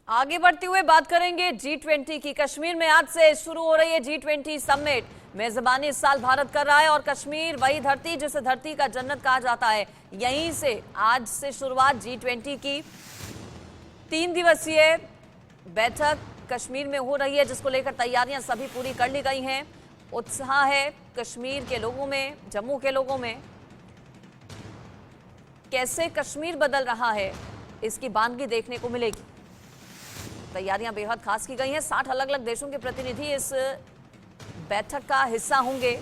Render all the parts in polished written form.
आगे बढ़ते हुए बात करेंगे G20 की। कश्मीर में आज से शुरू हो रही है G20 समिट। मेजबानी इस साल भारत कर रहा है और कश्मीर वही धरती जिसे धरती का जन्नत कहा जाता है, यहीं से आज से शुरुआत G20 की 3 दिवसीय बैठक कश्मीर में हो रही है, जिसको लेकर तैयारियां सभी पूरी कर ली गई हैं। उत्साह है कश्मीर के लोगों में, जम्मू के लोगों में। कैसे कश्मीर बदल रहा है इसकी बानगी देखने को मिलेगी। तैयारियां बेहद खास की गई हैं। 60 अलग अलग देशों के प्रतिनिधि इस बैठक का हिस्सा होंगे।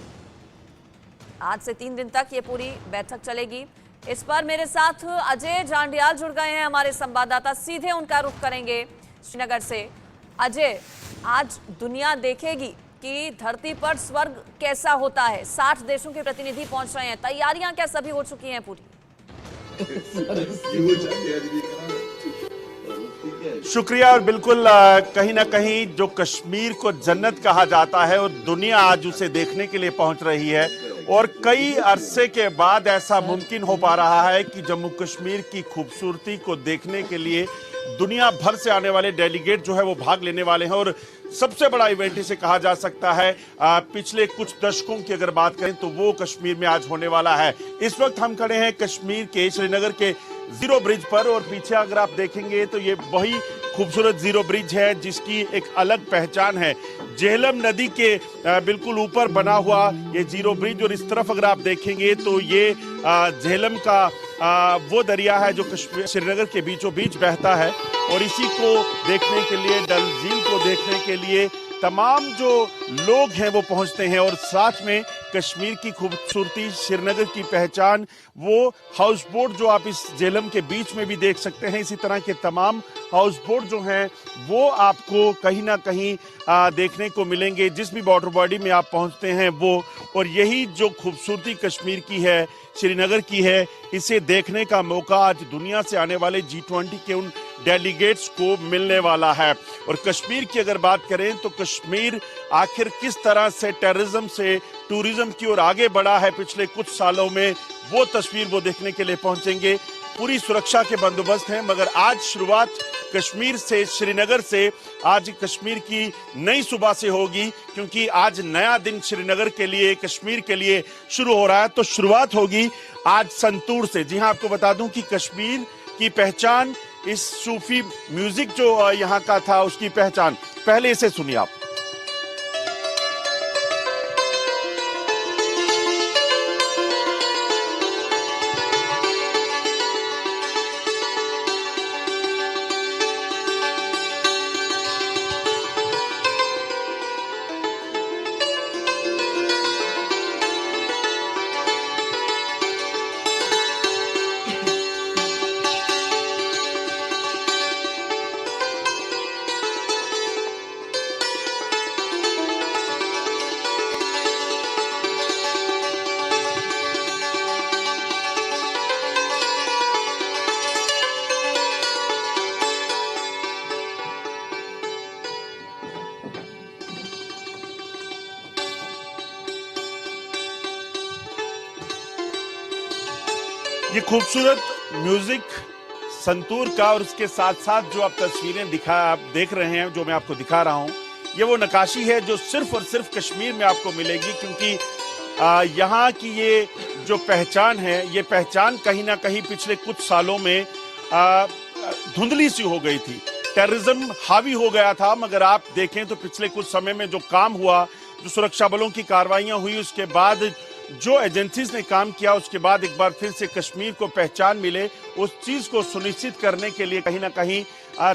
आज से 3 दिन तक ये पूरी बैठक चलेगी। इस पर मेरे साथ अजय जांडियाल जुड़ गए हैं, हमारे संवाददाता। सीधे उनका रुख करेंगे श्रीनगर से। अजय, आज दुनिया देखेगी कि धरती पर स्वर्ग कैसा होता है। 60 देशों के प्रतिनिधि पहुंच रहे हैं। तैयारियां क्या सभी हो चुकी हैं पूरी? शुक्रिया। और बिल्कुल कहीं ना कहीं जो कश्मीर को जन्नत कहा जाता है और दुनिया आज उसे देखने के लिए पहुंच रही है, और कई अरसे के बाद ऐसा मुमकिन हो पा रहा है कि जम्मू कश्मीर की खूबसूरती को देखने के लिए दुनिया भर से आने वाले डेलीगेट जो है वो भाग लेने वाले हैं। और सबसे बड़ा इवेंट इसे कहा जा सकता है पिछले कुछ दशकों की अगर बात करें तो वो कश्मीर में आज होने वाला है। इस वक्त हम खड़े हैं कश्मीर के श्रीनगर के जीरो ब्रिज पर, और पीछे अगर आप देखेंगे तो ये वही खूबसूरत जीरो ब्रिज है जिसकी एक अलग पहचान है। झेलम नदी के बिल्कुल ऊपर बना हुआ ये जीरो ब्रिज, और इस तरफ अगर आप देखेंगे तो ये झेलम का वो दरिया है जो कश्मीर श्रीनगर के बीचों बीच बहता है। और इसी को देखने के लिए, डल झील को देखने के लिए तमाम जो लोग हैं वो पहुंचते हैं। और साथ में कश्मीर की खूबसूरती, श्रीनगर की पहचान, वो हाउस बोट जो आप इस झेलम के बीच में भी देख सकते हैं, इसी तरह के तमाम हाउस बोट जो हैं वो आपको कहीं ना कहीं देखने को मिलेंगे जिस भी वाटर बॉडी में आप पहुंचते हैं वो। और यही जो खूबसूरती कश्मीर की है, श्रीनगर की है, इसे देखने का मौका आज दुनिया से आने वाले G20 के उन डेलीगेट्स को मिलने वाला है। और कश्मीर की अगर बात करें तो कश्मीर आखिर किस तरह से टेररिज्म से टूरिज्म की ओर आगे बढ़ा है पिछले कुछ सालों में, वो तस्वीर वो देखने के लिए पहुंचेंगे। पूरी सुरक्षा के बंदोबस्त हैं, मगर आज शुरुआत कश्मीर से, श्रीनगर से, आज कश्मीर की नई सुबह से होगी, क्योंकि आज नया दिन श्रीनगर के लिए, कश्मीर के लिए शुरू हो रहा है। तो शुरुआत होगी आज संतूर से। जी हां, आपको बता दूं कि कश्मीर की पहचान इस सूफी म्यूजिक जो यहाँ का था उसकी पहचान, पहले इसे सुनिए आप। ये खूबसूरत म्यूजिक संतूर का, और उसके साथ साथ जो आप तस्वीरें आप देख रहे हैं, जो मैं आपको दिखा रहा हूं, ये वो नक्काशी है जो सिर्फ और सिर्फ कश्मीर में आपको मिलेगी। क्योंकि यहाँ की ये जो पहचान है, ये पहचान कहीं ना कहीं पिछले कुछ सालों में धुंधली सी हो गई थी। टेररिज्म हावी हो गया था, मगर आप देखें तो पिछले कुछ समय में जो काम हुआ, जो सुरक्षा बलों की कार्रवाइयां हुई, उसके बाद जो एजेंसीज ने काम किया, उसके बाद एक बार फिर से कश्मीर को पहचान मिले, उस चीज को सुनिश्चित करने के लिए कहीं ना कहीं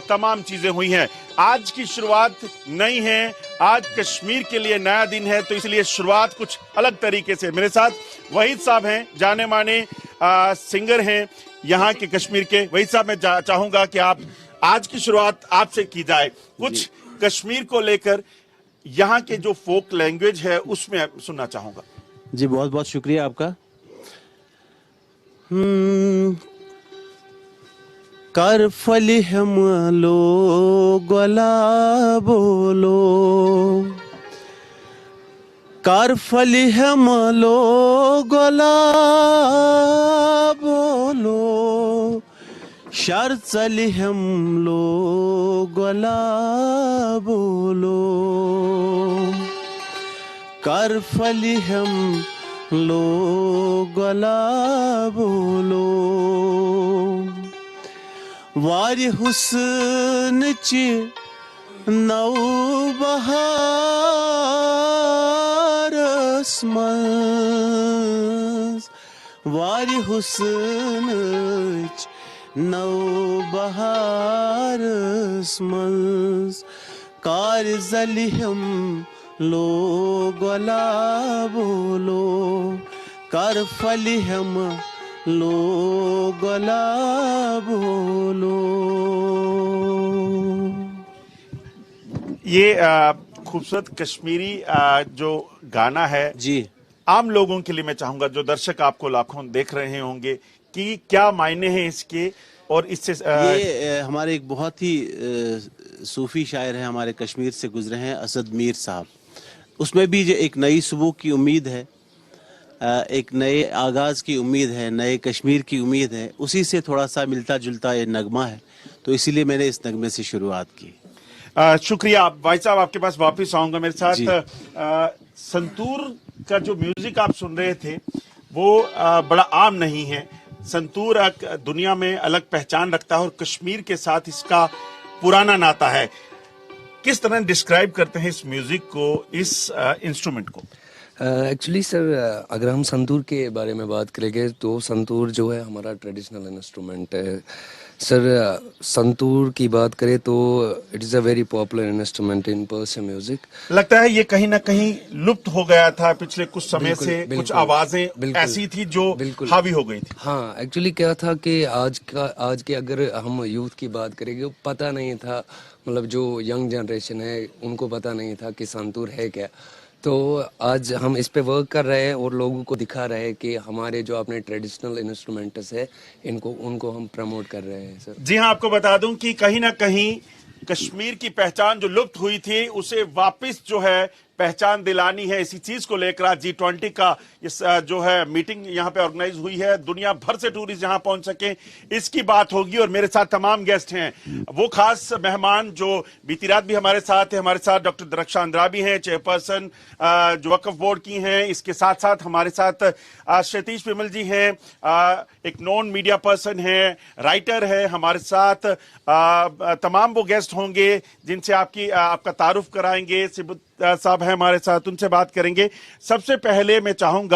तमाम चीजें हुई हैं। आज की शुरुआत नई है, आज कश्मीर के लिए नया दिन है, तो इसलिए शुरुआत कुछ अलग तरीके से। मेरे साथ वहीद साहब हैं, जाने माने सिंगर हैं यहाँ के कश्मीर के। वहीद साहब, मैं चाहूंगा कि आप आज की शुरुआत आपसे की जाए, कुछ कश्मीर को लेकर यहाँ के जो फोक लैंग्वेज है उसमें सुनना चाहूंगा। जी, बहुत बहुत शुक्रिया आपका। कर फली हम लो गोला बोलो, कर फली हम लो गोला बोलो, शार चली हम लोग गला बोलो कर फली हम लोग गला बोलो वारी हुस्न ची नौ बहार मज वारी हुस्न च नौ बहार मज कार जली हम लोग गला बोलो कर फली हम लोग गला बोलो। ये खूबसूरत कश्मीरी जो गाना है जी आम लोगों के लिए मैं चाहूंगा जो दर्शक आपको लाखों देख रहे होंगे कि क्या मायने हैं इसके और इससे ये हमारे एक बहुत ही सूफी शायर हैं, हमारे कश्मीर से गुजरे हैं, असद मीर साहब। उसमें भी जो एक नई सुबह की उम्मीद है, एक नए आगाज की उम्मीद है, नए कश्मीर की उम्मीद है, उसी से थोड़ा सा मिलता जुलता ये नगमा है, तो इसीलिए मैंने इस नगमे से शुरुआत की। शुक्रिया भाई साहब, आपके पास वापस आऊंगा। मेरे साथ संतूर का जो म्यूजिक आप सुन रहे थे वो बड़ा आम नहीं है। संतूर दुनिया में अलग पहचान रखता है और कश्मीर के साथ इसका पुराना नाता है। किस तरह डिस्क्राइब करते हैं इस म्यूजिक को, इस इंस्ट्रूमेंट को? एक्चुअली सर, अगर हम संतूर के बारे में बात करेंगे तो संतूर जो है हमारा ट्रेडिशनल इंस्ट्रूमेंट है सर। संतूर की बात करें तो it is a very popular instrument in Persian music. लगता है ये कहीं ना कहीं लुप्त हो गया था पिछले कुछ समय से। कुछ आवाजें ऐसी थी जो हावी हो गई थी। हाँ, एक्चुअली क्या था कि आज के अगर हम यूथ की बात करेंगे, पता नहीं था, मतलब जो यंग जनरेशन है उनको पता नहीं था कि संतूर है क्या। तो आज हम इस पे वर्क कर रहे हैं और लोगों को दिखा रहे हैं कि हमारे जो अपने ट्रेडिशनल इंस्ट्रूमेंट्स है उनको हम प्रमोट कर रहे हैं सर। जी हाँ, आपको बता दूं कि कहीं ना कहीं कश्मीर की पहचान जो लुप्त हुई थी उसे वापस जो है पहचान दिलानी है। इसी चीज को लेकर आज G20 का इस जो है मीटिंग यहाँ पे ऑर्गेनाइज हुई है। दुनिया भर से टूरिस्ट यहाँ पहुंच सके इसकी बात होगी। और मेरे साथ तमाम गेस्ट हैं, वो खास मेहमान जो बीती रात भी हमारे साथ है। हमारे साथ डॉक्टर दरख्शान अंद्राबी हैं, चेयरपर्सन जो वक्फ बोर्ड की हैं। इसके साथ साथ हमारे साथ क्षितिज पिमल जी हैं, एक नॉन मीडिया पर्सन है, राइटर है हमारे साथ। तमाम वो गेस्ट होंगे जिनसे आपका तारुफ कराएंगे। सिबुत साहब है हमारे साथ, उनसे बात करेंगे। सबसे पहले मैं चाहूंगा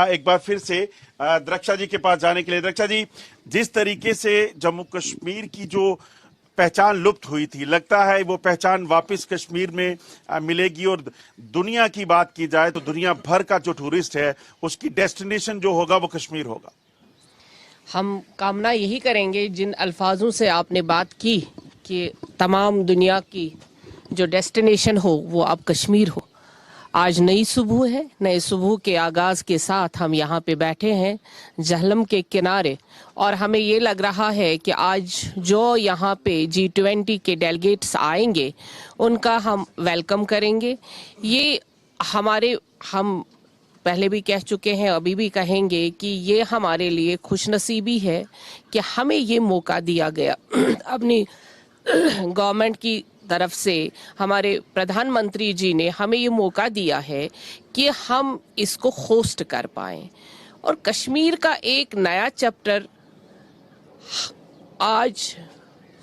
एक बार फिर से दरख्शा जी के पास जाने के लिए। दरख्शा जी, जिस तरीके से जम्मू कश्मीर की जो पहचान लुप्त हुई थी, लगता है वो पहचान वापस कश्मीर में मिलेगी। और दुनिया की बात की जाए तो दुनिया भर का जो टूरिस्ट है उसकी डेस्टिनेशन जो होगा वो कश्मीर होगा। हम कामना यही करेंगे जिन अल्फाजों से आपने बात की कि तमाम दुनिया की जो डेस्टिनेशन हो वो अब कश्मीर हो। आज नई सुबह है, नए सुबह के आगाज़ के साथ हम यहाँ पे बैठे हैं जहलम के किनारे, और हमें ये लग रहा है कि आज जो यहाँ पे G20 के डेलीगेट्स आएंगे उनका हम वेलकम करेंगे। ये हम पहले भी कह चुके हैं, अभी भी कहेंगे कि ये हमारे लिए खुशनसीबी है कि हमें ये मौका दिया गया अपनी गवर्नमेंट की तरफ से। हमारे प्रधानमंत्री जी ने हमें ये मौका दिया है कि हम इसको होस्ट कर पाएं, और कश्मीर का एक नया चैप्टर आज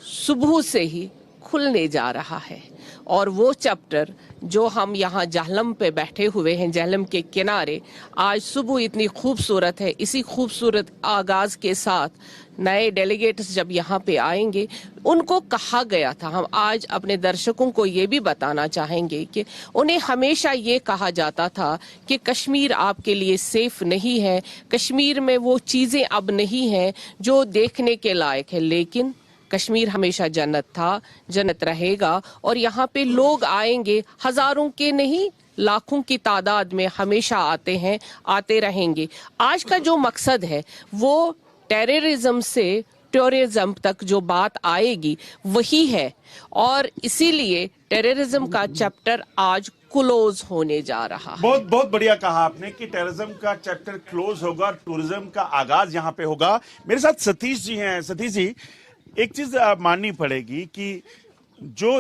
सुबह से ही खुलने जा रहा है। और वो चैप्टर जो हम यहाँ जहलम पे बैठे हुए हैं, जहलम के किनारे, आज सुबह इतनी खूबसूरत है। इसी खूबसूरत आगाज के साथ नए डेलीगेट्स जब यहाँ पे आएंगे उनको कहा गया था, हम आज अपने दर्शकों को ये भी बताना चाहेंगे कि उन्हें हमेशा ये कहा जाता था कि कश्मीर आपके लिए सेफ नहीं है, कश्मीर में वो चीज़ें अब नहीं हैं जो देखने के लायक है। लेकिन कश्मीर हमेशा जन्नत था, जन्नत रहेगा, और यहाँ पे लोग आएंगे, हजारों के नहीं लाखों की तादाद में हमेशा आते हैं, आते रहेंगे। आज का जो मकसद है वो टेररिज्म से टूरिज्म तक जो बात आएगी वही है, और इसीलिए टेररिज्म का चैप्टर आज क्लोज होने जा रहा है। बहुत बहुत बढ़िया कहा आपने कि टेररिज्म का चैप्टर क्लोज होगा, टूरिज्म का आगाज यहाँ पे होगा। मेरे साथ सतीश जी हैं। सतीश जी, एक चीज माननी पड़ेगी कि जो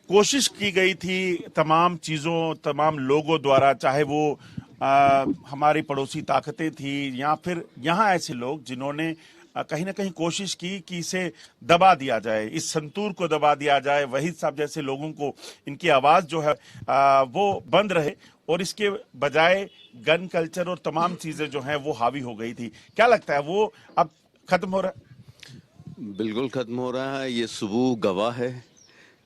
कोशिश की गई थी तमाम चीजों, तमाम लोगों द्वारा, चाहे वो हमारी पड़ोसी ताकतें थी या फिर यहाँ ऐसे लोग जिन्होंने कहीं ना कहीं कोशिश की कि इसे दबा दिया जाए, इस संतूर को दबा दिया जाए, वहीद साहब जैसे लोगों को इनकी आवाज जो है वो बंद रहे, और इसके बजाय गन कल्चर और तमाम चीजें जो हैं वो हावी हो गई थी। क्या लगता है वो अब खत्म हो रहा है? बिल्कुल खत्म हो रहा है। ये सुबह गवाह है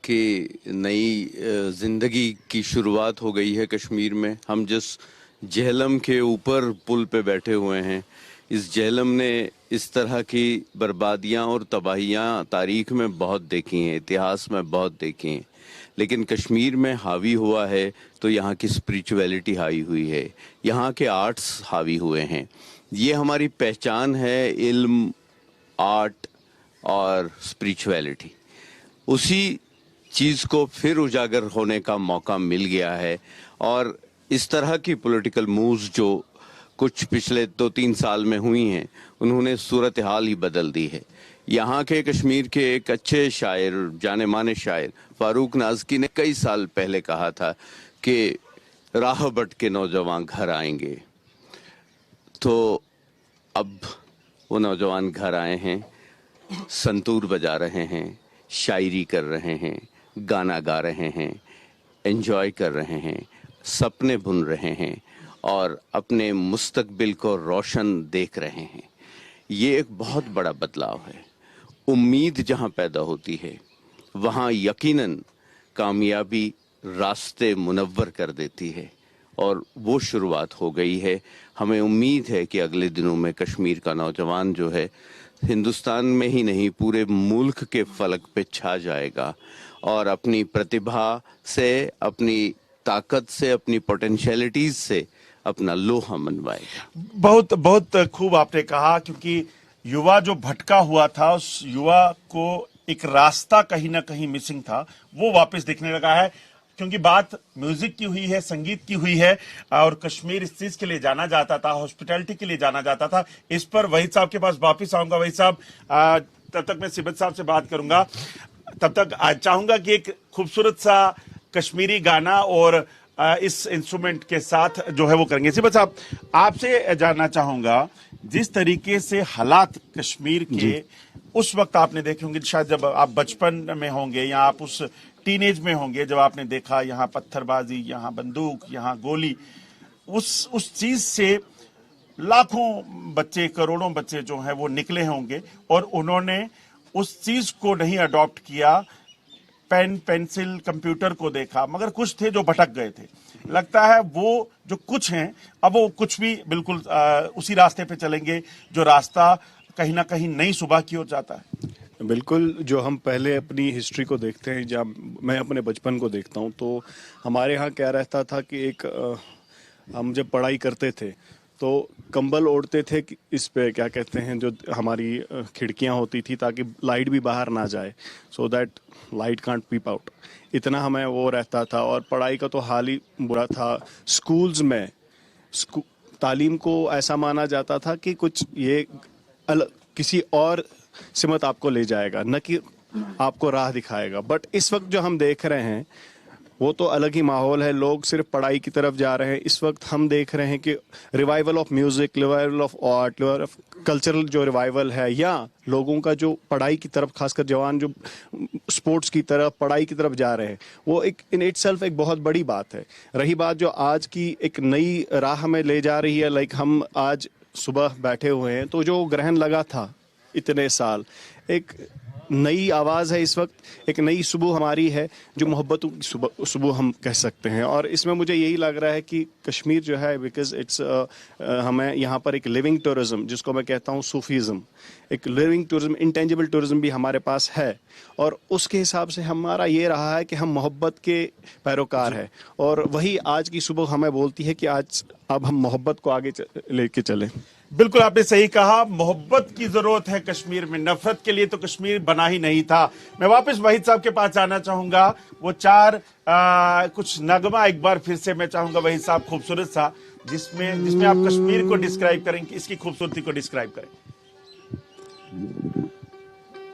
कि नई जिंदगी की शुरुआत हो गई है कश्मीर में। हम जिस झेलम के ऊपर पुल पे बैठे हुए हैं, इस झेलम ने इस तरह की बर्बादियां और तबाहियां तारीख में बहुत देखी हैं, इतिहास में बहुत देखी हैं, लेकिन कश्मीर में हावी हुआ है तो यहाँ की स्पिरिचुअलिटी हावी हुई है, यहाँ के आर्ट्स हावी हुए हैं। ये हमारी पहचान है, इल्म, आर्ट और स्पिरिचुअलिटी। उसी चीज़ को फिर उजागर होने का मौका मिल गया है, और इस तरह की पॉलिटिकल मूव्स जो कुछ पिछले 2-3 साल में हुई हैं, उन्होंने सूरत हाल ही बदल दी है। यहाँ के कश्मीर के एक अच्छे शायर, जाने माने शायर फारूक नाज़की ने कई साल पहले कहा था कि राह बट के नौजवान घर आएंगे। तो अब वो नौजवान घर आए हैं, संतूर बजा रहे हैं, शायरी कर रहे हैं, गाना गा रहे हैं, एंजॉय कर रहे हैं, सपने बुन रहे हैं और अपने मुस्तकबिल को रोशन देख रहे हैं। ये एक बहुत बड़ा बदलाव है। उम्मीद जहाँ पैदा होती है वहाँ यकीनन कामयाबी रास्ते मुनव्वर कर देती है, और वो शुरुआत हो गई है। हमें उम्मीद है कि अगले दिनों में कश्मीर का नौजवान जो है हिंदुस्तान में ही नहीं पूरे मुल्क के फलक पे छा जाएगा और अपनी प्रतिभा से, अपनी ताकत से, अपनी पोटेंशियलिटीज से अपना लोहा मनवाएगा। बहुत बहुत खूब आपने कहा, क्योंकि युवा जो भटका हुआ था, उस युवा को एक रास्ता कहीं ना कहीं मिसिंग था, वो वापस दिखने लगा है। क्योंकि बात म्यूजिक की हुई है, संगीत की हुई है, और कश्मीर इस चीज के लिए जाना जाता था, हॉस्पिटैलिटी के लिए जाना जाता था। इस पर वहीद साहब के पास वापिस आऊंगा। वहीद साहब, तब तक मैं सिबत साहब से बात करूंगा। तब तक चाहूंगा कि एक खूबसूरत सा कश्मीरी गाना और इस इंस्ट्रूमेंट के साथ जो है वो करेंगे। सिबत साहब, आपसे जानना चाहूंगा, जिस तरीके से हालात कश्मीर के उस वक्त आपने देखे होंगे, शायद जब आप बचपन में होंगे या आप उस टीनेज में होंगे, जब आपने देखा यहाँ पत्थरबाजी, यहाँ बंदूक, यहाँ गोली, उस चीज से लाखों बच्चे, करोड़ों बच्चे जो हैं वो निकले होंगे, और उन्होंने उस चीज को नहीं अडॉप्ट किया। पेन, पेंसिल, कंप्यूटर को देखा, मगर कुछ थे जो भटक गए थे। लगता है वो जो कुछ हैं, अब वो कुछ भी बिल्कुल उसी रास्ते पे चलेंगे जो रास्ता कहीं ना कहीं नई सुबह की ओर जाता है। बिल्कुल, जो हम पहले अपनी हिस्ट्री को देखते हैं, जब मैं अपने बचपन को देखता हूं, तो हमारे यहाँ क्या रहता था कि हम जब पढ़ाई करते थे तो कंबल ओढ़ते थे कि इस पे क्या कहते हैं, जो हमारी खिड़कियां होती थी, ताकि लाइट भी बाहर ना जाए, so that light can't peep out. इतना हमें वो रहता था। और पढ़ाई का तो हाल ही बुरा था। स्कूल्स में तालीम को ऐसा माना जाता था कि कुछ ये किसी और सिमत आपको ले जाएगा, न कि आपको राह दिखाएगा। बट इस वक्त जो हम देख रहे हैं वो तो अलग ही माहौल है। लोग सिर्फ पढ़ाई की तरफ जा रहे हैं। इस वक्त हम देख रहे हैं कि revival of music, revival of art, revival of cultural जो रिवाइवल है, या लोगों का जो पढ़ाई की तरफ, खासकर जवान जो स्पोर्ट्स की तरफ, पढ़ाई की तरफ जा रहे हैं, वो एक इन इटसेल्फ एक बहुत बड़ी बात है। रही बात जो आज की एक नई राह में ले जा रही है, लाइक हम आज सुबह बैठे हुए हैं, तो जो ग्रहण लगा था इतने साल, एक नई आवाज़ है इस वक्त, एक नई सुबह हमारी है, जो मोहब्बतों की सुबह हम कह सकते हैं। और इसमें मुझे यही लग रहा है कि कश्मीर जो है, बिकॉज इट्स हमें यहाँ पर एक लिविंग टूरिज्म, जिसको मैं कहता हूँ सूफीज़म, एक लिविंग टूरिज्म, इंटेंजिबल टूरिज्म भी हमारे पास है। और उसके हिसाब से हमारा ये रहा है कि हम मोहब्बत के पैरोकार हैं, और वही आज की सुबह हमें बोलती है कि आज अब हम मोहब्बत को आगे लेके चलें। बिल्कुल आपने सही कहा, मोहब्बत की जरूरत है कश्मीर में, नफरत के लिए तो कश्मीर बना ही नहीं था। मैं वापस वहीद साहब के पास जाना चाहूंगा। वो कुछ नगमा एक बार फिर से मैं चाहूंगा वहीद साहब, खूबसूरत सा, जिसमें आप कश्मीर को डिस्क्राइब करें, इसकी खूबसूरती को डिस्क्राइब करें।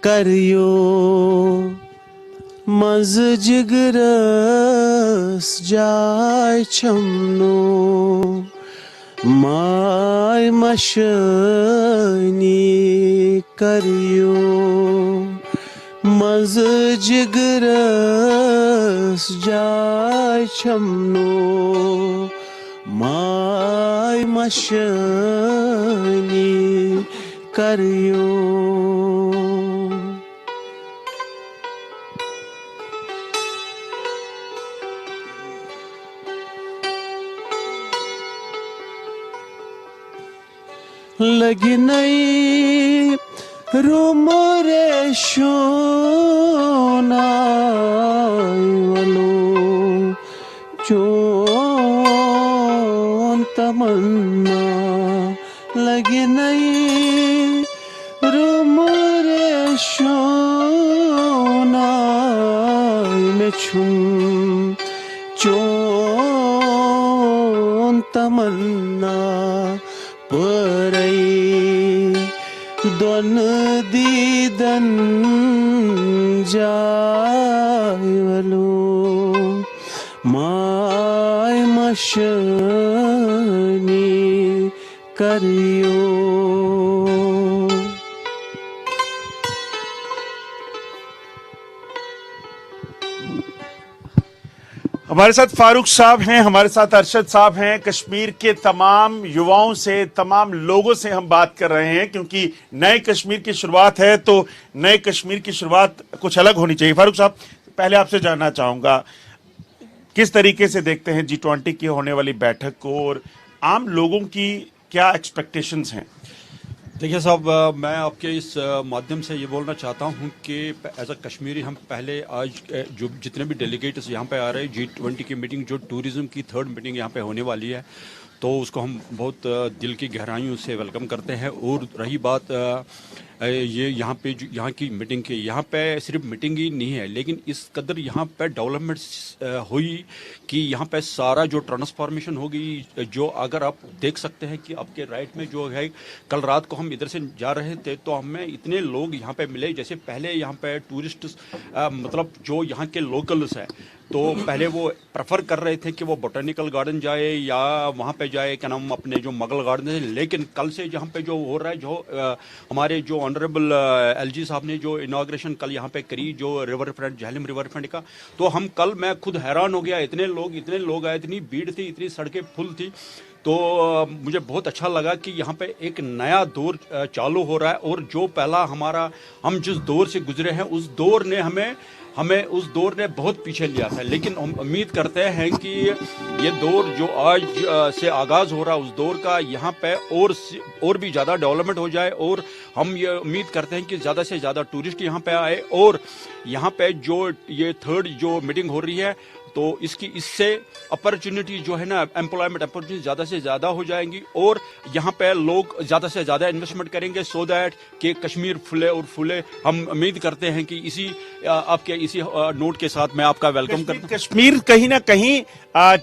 करियो मज जिगरस जाय छमनो माय मशनी करियो मज जिगरस जाय छमनो माय मशनी करियो। लगी नहीं रुमरे शोनावलो चोन तमन्ना लगी नहीं रुमरे शोना में छुम चोन तमन्ना परई दोन दीदन जायवलो माय मशनी करियो। हमारे साथ फारूक साहब हैं, हमारे साथ अरशद साहब हैं। कश्मीर के तमाम युवाओं से, तमाम लोगों से हम बात कर रहे हैं, क्योंकि नए कश्मीर की शुरुआत है तो नए कश्मीर की शुरुआत कुछ अलग होनी चाहिए। फारूक साहब, पहले आपसे जानना चाहूंगा, किस तरीके से देखते हैं G20 की होने वाली बैठक को, और आम लोगों की क्या एक्सपेक्टेशंस हैं? देखिए साहब, मैं आपके इस माध्यम से ये बोलना चाहता हूँ कि एज अ कश्मीरी हम पहले आज जो जितने भी डेलीगेट्स यहाँ पे आ रहे हैं G20 की मीटिंग, जो टूरिज़्म की 3rd मीटिंग यहाँ पे होने वाली है, तो उसको हम बहुत दिल की गहराइयों से वेलकम करते हैं। और रही बात ये यहाँ पे जो यहाँ की मीटिंग की, यहाँ पे सिर्फ मीटिंग ही नहीं है, लेकिन इस कदर यहाँ पे डेवलपमेंट्स हुई कि यहाँ पे सारा जो ट्रांसफॉर्मेशन होगी, जो अगर आप देख सकते हैं कि आपके राइट में जो है, कल रात को हम इधर से जा रहे थे तो हमें इतने लोग यहाँ पे मिले, जैसे पहले यहाँ पे टूरिस्ट मतलब जो यहाँ के लोकल्स हैं, तो पहले वो प्रेफर कर रहे थे कि वो बोटेनिकल गार्डन जाए या वहाँ पे जाए, क्या नाम, अपने जो मुगल गार्डन है। लेकिन कल से यहाँ पे जो हो रहा है, जो हमारे जो ऑनरेबल LG साहब ने जो इनाग्रेशन कल यहाँ पे करी, जो river front, Jhelum river front का, तो हम कल, मैं खुद हैरान हो गया, इतने लोग आए, इतनी भीड़ थी, इतनी सड़कें फुल थी। तो मुझे बहुत अच्छा लगा कि यहाँ पे एक नया दौर चालू हो रहा है। और जो पहला हम जिस दौर से गुजरे हैं, उस दौर ने हमें उस दौर ने बहुत पीछे लिया था। लेकिन हम उम्मीद करते हैं कि ये दौर जो आज से आगाज़ हो रहा है, उस दौर का यहाँ पे और भी ज़्यादा डेवलपमेंट हो जाए। और हम ये उम्मीद करते हैं कि ज़्यादा से ज़्यादा टूरिस्ट यहाँ पे आए, और यहाँ पे जो ये 3rd जो मीटिंग हो रही है, तो इससे अपॉर्चुनिटी जो है ना, एम्प्लॉयमेंट अपॉर्चुनिटी ज़्यादा से ज़्यादा हो जाएंगी, और यहाँ पे लोग ज़्यादा से ज़्यादा इन्वेस्टमेंट करेंगे, सो दैट कि कश्मीर फूले और फूले। हम उम्मीद करते हैं कि आपके इसी नोट के साथ मैं आपका वेलकम करता हूँ। कश्मीर कहीं ना कहीं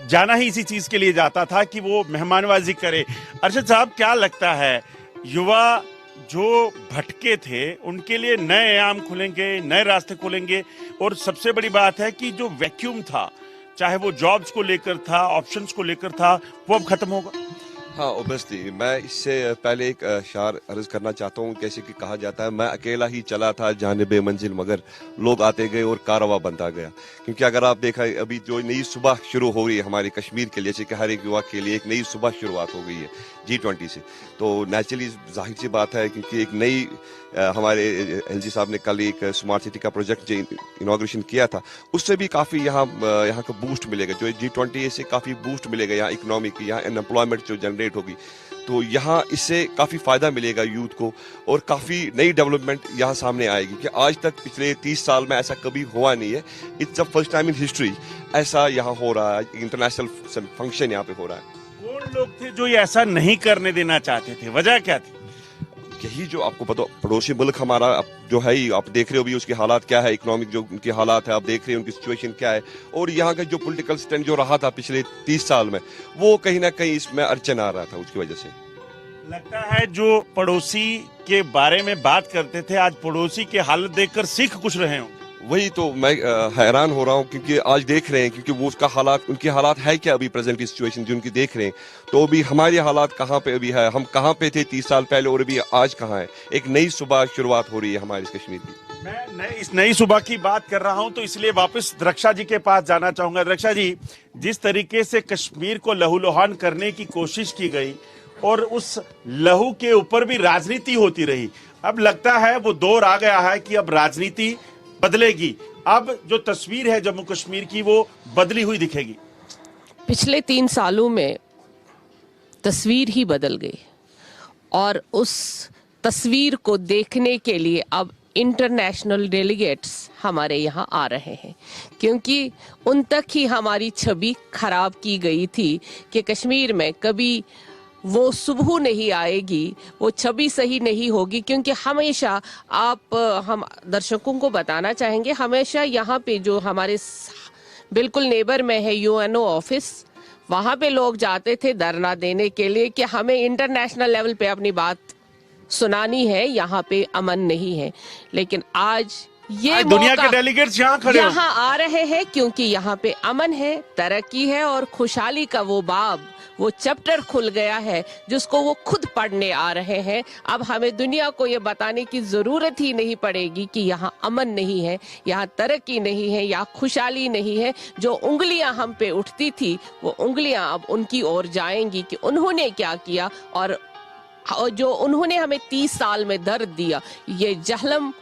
जाना ही इसी चीज के लिए जाता था कि वो मेहमानवाजी करे। अरशद साहब, क्या लगता है, युवा जो भटके थे उनके लिए नए आयाम खुलेंगे, नए रास्ते खुलेंगे, और सबसे बड़ी बात है कि जो वैक्यूम था, चाहे वो जॉब्स को लेकर था, ऑप्शंस को लेकर था, वो अब खत्म होगा? हाँ, ओबियसली मैं इससे पहले एक शार अर्ज करना चाहता हूँ। कैसे कि कहा जाता है, मैं अकेला ही चला था जानिबे मंजिल, मगर लोग आते गए और कारवां बनता गया। क्योंकि अगर आप देखा, अभी जो नई सुबह शुरू हो रही है हमारे कश्मीर के लिए, जैसे कि हर एक युवा के लिए एक नई सुबह शुरुआत हो गई है G20 से, तो नेचुरली जाहिर सी बात है, क्योंकि एक नई हमारे LG साहब ने कल एक स्मार्ट सिटी का प्रोजेक्ट जो इनाग्रेशन किया था, उससे भी काफ़ी यहाँ का बूस्ट मिलेगा। जो G20 से काफ़ी बूस्ट मिलेगा यहाँ इकोनॉमी की, यहाँ अनएम्प्लॉयमेंट जो जनरेट होगी, तो यहाँ इससे काफ़ी फ़ायदा मिलेगा यूथ को, और काफ़ी नई डेवलपमेंट यहाँ सामने आएगी कि आज तक पिछले 30 साल में ऐसा कभी हुआ नहीं है। It's the first time in history ऐसा यहाँ हो रहा है, इंटरनेशनल फंक्शन यहाँ पे हो रहा है। कौन कौन लोग थे जो ये ऐसा नहीं करने देना चाहते थे, वजह क्या थी? यही जो आपको पता, पड़ोसी मुल्क हमारा जो है ही, आप देख रहे हो भी उसके हालात क्या है, इकोनॉमिक जो उनके हालात है, आप देख रहे हो उनकी सिचुएशन क्या है, और यहाँ का जो पॉलिटिकल स्टैंड जो रहा था पिछले 30 साल में, वो कहीं ना कहीं इसमें अड़चन आ रहा था उसकी वजह से। लगता है जो पड़ोसी के बारे में बात करते थे, आज पड़ोसी के हालत देखकर सीख कुछ रहे हो। वही तो मैं हैरान हो रहा हूँ, क्योंकि आज देख रहे हैं, क्योंकि वो उसका हालात, उनके हालात है क्या अभी प्रेजेंट की सिचुएशन जो उनकी देख रहे हैं, तो अभी हमारे हालात कहाँ पे अभी है, हम कहाँ पे थे 30 साल पहले और अभी आज कहाँ है। एक नई सुबह शुरुआत हो रही है हमारी इस कश्मीर की। मैं इस नई सुबह की बात कर रहा हूं, तो इसलिए वापस रक्षा जी के पास जाना चाहूंगा। रक्षा जी, जिस तरीके से कश्मीर को लहूलुहान करने की कोशिश की गई और उस लहू के ऊपर भी राजनीति होती रही, अब लगता है वो दौर आ गया है कि अब राजनीति बदलेगी, अब जो तस्वीर है जम्मू कश्मीर की वो बदली हुई दिखेगी। पिछले 3 सालों में तस्वीर ही बदल गई, और उस तस्वीर को देखने के लिए अब इंटरनेशनल डेलीगेट्स हमारे यहाँ आ रहे हैं, क्योंकि उन तक ही हमारी छवि खराब की गई थी कि कश्मीर में कभी वो सुबह नहीं आएगी, वो छवि सही नहीं होगी, क्योंकि हमेशा हम दर्शकों को बताना चाहेंगे, हमेशा यहाँ पे जो हमारे बिल्कुल नेबर में है यूएनओ ऑफिस, वहाँ पे लोग जाते थे धरना देने के लिए कि हमें इंटरनेशनल लेवल पे अपनी बात सुनानी है, यहाँ पे अमन नहीं है। लेकिन आज ये दुनिया के डेलीगेट्स यहाँ खड़े यहाँ आ रहे हैं, क्योंकि यहाँ पे अमन है, तरक्की है और खुशहाली का वो बाब, वो चैप्टर खुल गया है जिसको वो खुद पढ़ने आ रहे हैं। अब हमें दुनिया को ये बताने की जरूरत ही नहीं पड़ेगी कि यहाँ अमन नहीं है, यहाँ तरक्की नहीं है, यहाँ खुशहाली नहीं है। जो उंगलियां हम पे उठती थी वो उंगलियां अब उनकी ओर जाएंगी कि उन्होंने क्या किया, और जो उन्होंने हमें 30 साल में दर्द दिया, ये जहलम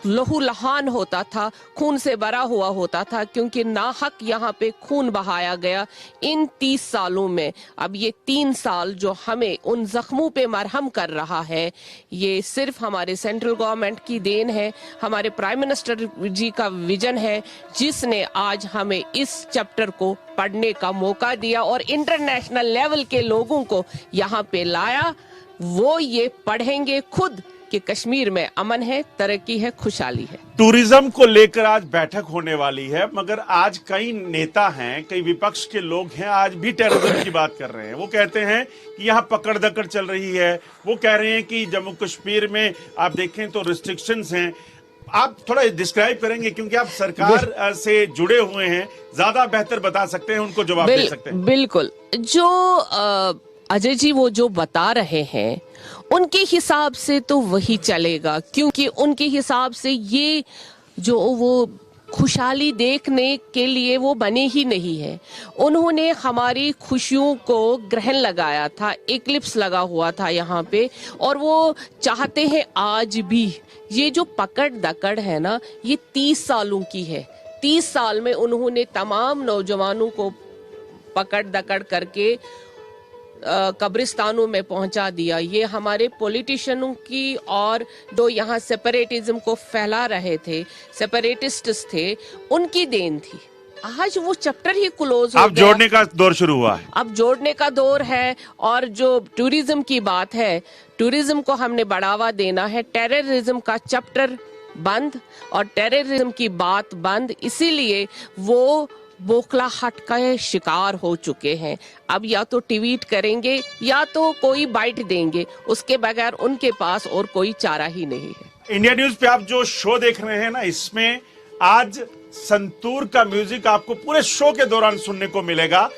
लहू लहान होता था, खून से भरा हुआ होता था, क्योंकि नाहक यहाँ पे खून बहाया गया इन 30 सालों में। अब ये 3 साल जो हमें उन जख्मों पे मरहम कर रहा है, ये सिर्फ हमारे सेंट्रल गवर्नमेंट की देन है, हमारे प्राइम मिनिस्टर जी का विजन है, जिसने आज हमें इस चैप्टर को पढ़ने का मौका दिया और इंटरनेशनल लेवल के लोगों को यहाँ पे लाया। वो ये पढ़ेंगे खुद कि कश्मीर में अमन है, तरक्की है, खुशहाली है। टूरिज्म को लेकर आज बैठक होने वाली है, मगर आज कई नेता हैं, कई विपक्ष के लोग हैं, आज भी टेररिज्म की बात कर रहे हैं। वो कहते हैं कि यहाँ पकड़ दकड़ चल रही है, वो कह रहे हैं कि जम्मू कश्मीर में आप देखें तो रिस्ट्रिक्शंस हैं। आप थोड़ा डिस्क्राइब करेंगे, क्योंकि आप सरकार से जुड़े हुए हैं, ज्यादा बेहतर बता सकते हैं, उनको जवाब दे सकते हैं। बिल्कुल, जो अजय जी वो जो बता रहे हैं उनके हिसाब से तो वही चलेगा, क्योंकि उनके हिसाब से ये जो वो खुशहाली देखने के लिए वो बने ही नहीं है। उन्होंने हमारी खुशियों को ग्रहण लगाया था, इक्लिप्स लगा हुआ था यहाँ पे, और वो चाहते हैं आज भी ये जो पकड़ दकड़ है ना, ये 30 सालों की है। 30 साल में उन्होंने तमाम नौजवानों को पकड़ दकड़ करके कब्रिस्तानों में पहुंचा दिया। ये हमारे पॉलिटिशियनों की, और जो यहाँ सेपरेटिज्म को फैला रहे थे, सेपरेटिस्ट्स थे, उनकी देन थी। आज वो चैप्टर ही क्लोज हो गया। अब जोड़ने का दौर शुरू हुआ है, अब जोड़ने का दौर है। और जो टूरिज्म की बात है, टूरिज्म को हमने बढ़ावा देना है। टेररिज्म का चैप्टर बंद और टेररिज्म की बात बंद, इसीलिए वो बोखलाहट का शिकार हो चुके हैं। अब या तो ट्वीट करेंगे या तो कोई बाइट देंगे, उसके बगैर उनके पास और कोई चारा ही नहीं है। इंडिया न्यूज पे आप जो शो देख रहे हैं ना, इसमें आज संतूर का म्यूजिक आपको पूरे शो के दौरान सुनने को मिलेगा।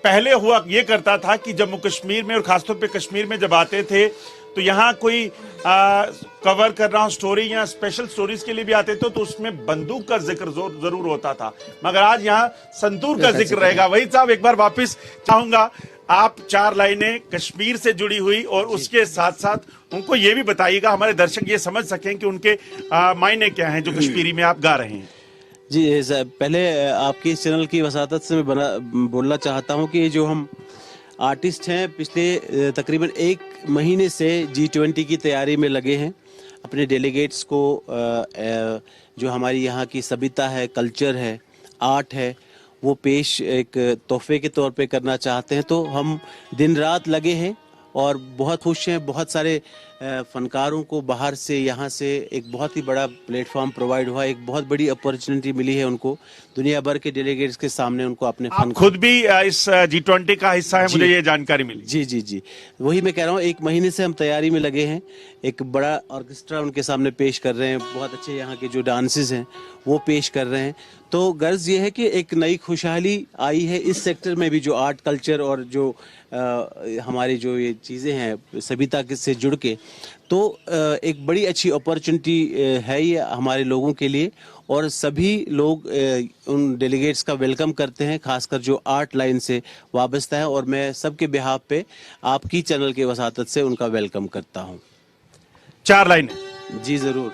पहले हुआ ये करता था कि जम्मू कश्मीर में और खासतौर पे कश्मीर में जब आते थे तो यहाँ कोई कवर कर रहा हूं स्टोरी या स्पेशल स्टोरीज के लिए भी आते थे, तो उसमें बंदूक का जिक्र जरूर होता था, मगर आज यहाँ संतूर का जिक्र रहेगा। वही साहब, एक बार वापस चाहूंगा, आप 4 लाइनें कश्मीर से जुड़ी हुई और उसके साथ साथ उनको ये भी बताइएगा, हमारे दर्शक ये समझ सकें कि उनके मायने क्या हैं जो कश्मीरी में आप गा रहे हैं। जी साहब, पहले आपके इस चैनल की वसातत से मैं बोलना चाहता हूँ कि जो हम आर्टिस्ट हैं, पिछले तकरीबन 1 महीने से G20 की तैयारी में लगे हैं। अपने डेलीगेट्स को जो हमारी यहाँ की सभ्यता है, कल्चर है, आर्ट है, वो पेश एक तोहफे के तौर पे करना चाहते हैं। तो हम दिन रात लगे हैं और बहुत खुश हैं। बहुत सारे फनकारों को बाहर से यहाँ से एक बहुत ही बड़ा प्लेटफॉर्म प्रोवाइड हुआ, एक बहुत बड़ी अपॉर्चुनिटी मिली है उनको, दुनिया भर के डेलीगेट्स के सामने उनको अपने आप फन खुद भी इस G20 का हिस्सा है, मुझे ये जानकारी मिली। जी जी जी, वही मैं कह रहा हूँ, एक महीने से हम तैयारी में लगे हैं। एक बड़ा ऑर्केस्ट्रा उनके सामने पेश कर रहे हैं, बहुत अच्छे यहाँ के जो डांसेस हैं वो पेश कर रहे हैं। तो गर्ज ये है कि एक नई खुशहाली आई है इस सेक्टर में भी, जो आर्ट कल्चर और जो हमारी जो ये चीज़ें हैं सभ्यता से जुड़ के, तो एक बड़ी अच्छी अपॉर्चुनिटी है ये हमारे लोगों के लिए। और सभी लोग उन डेलीगेट्स का वेलकम करते हैं, खासकर जो आर्ट लाइन से वाबस्ता है। और मैं सबके बिहाफ पे आपकी चैनल के वसातत से उनका वेलकम करता हूँ। 4 लाइनें। जी ज़रूर।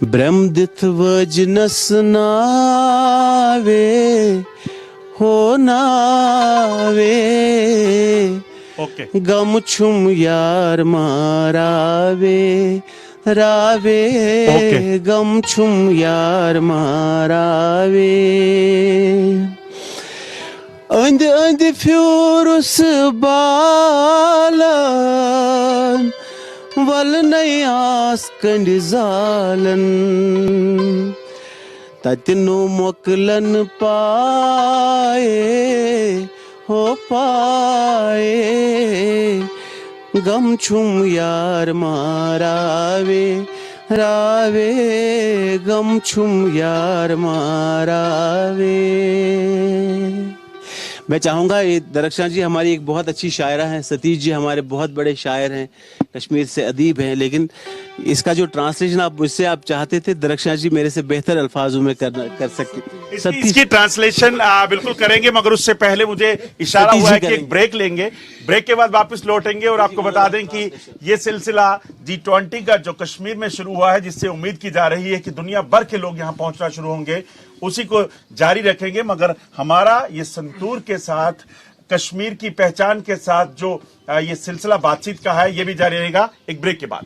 ब्रह्मदित वजनस नावे हो नावे, ओके। गम छुम यार मारावे रावे, ओके। गम छुम यार मारावे। अंद अंद फ्यूरुस बालन वल नई आस कंड जालन, ततनु मोकलन पाए हो पाए, गम छुम यार मारावे रावे, गम छुम यार मारावे। मैं चाहूँगा, ये दरख्शां जी हमारी एक बहुत अच्छी शायरा हैं, सतीश जी हमारे बहुत बड़े शायर हैं, कश्मीर से अदीब हैं, लेकिन इसका जो ट्रांसलेशन आप मुझसे आप चाहते थे, दरख्शां जी मेरे से बेहतर अल्फाजों में कर सकते। इसकी ट्रांसलेशन बिल्कुल करेंगे, मगर उससे पहले मुझे इशारा सतीश हुआ जी है कि एक करेंगे। ब्रेक लेंगे। ब्रेक के बाद वापस लौटेंगे और आपको बता दें कि ये सिलसिला G20 का जो कश्मीर में शुरू हुआ है, जिससे उम्मीद की जा रही है कि दुनिया भर के लोग यहाँ पहुंचना शुरू होंगे, उसी को जारी रखेंगे। मगर हमारा ये संतूर के साथ, कश्मीर की पहचान के साथ जो ये सिलसिला बातचीत का है, ये भी जारी रहेगा एक ब्रेक के बाद।